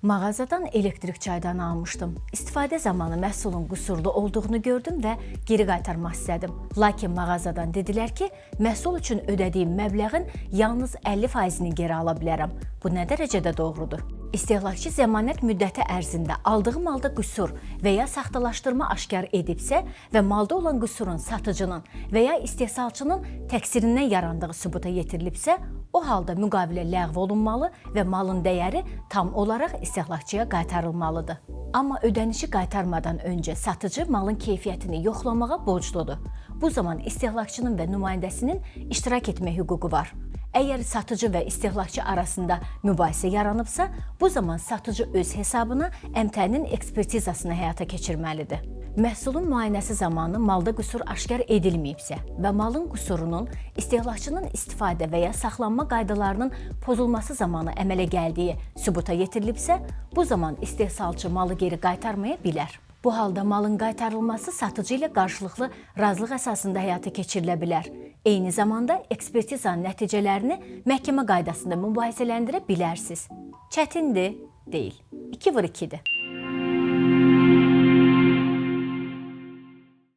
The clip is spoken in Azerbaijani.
Mağazadan elektrik çaydanı almışdım. İstifadə zamanı məhsulun qüsurlu olduğunu gördüm və geri qaytarmaq istədim. Lakin mağazadan dedilər ki, məhsul üçün ödədiyim məbləğin yalnız 50%-ni geri ala bilərəm. Bu nə dərəcədə doğrudur? İstehlakçı zəmanət müddəti ərzində aldığı malda qüsur və ya saxtalaşdırma aşkar edibsə və malda olan qüsurun satıcının və ya istehsalçının təqsirindən yarandığı sübuta yetirilibsə, o halda müqavilə ləğv olunmalı və malın dəyəri tam olaraq istehlakçıya qaytarılmalıdır. Amma ödənişi qaytarmadan öncə satıcı malın keyfiyyətini yoxlamağa borcludur. Bu zaman istehlakçının və nümayəndəsinin iştirak etmə hüququ var. Əgər satıcı və istehlakçı arasında mübahisə yaranıbsa, bu zaman satıcı öz hesabına əmtənin ekspertizasını həyata keçirməlidir. Məhsulun müayinəsi zamanı malda qüsur aşkar edilməyibsə və malın qüsurunun istehlakçının istifadə və ya saxlanma qaydalarının pozulması zamanı əmələ gəldiyi sübuta yetirilibsə, bu zaman istehsalçı malı geri qaytarmaya bilər. Bu halda malın qaytarılması satıcı ilə qarşılıqlı razılıq əsasında həyata keçirilə bilər. Eyni zamanda ekspertizanın nəticələrini məhkəmə qaydasında mübahisələndirə bilərsiniz. Çətindir, deyil. 2-2-dir.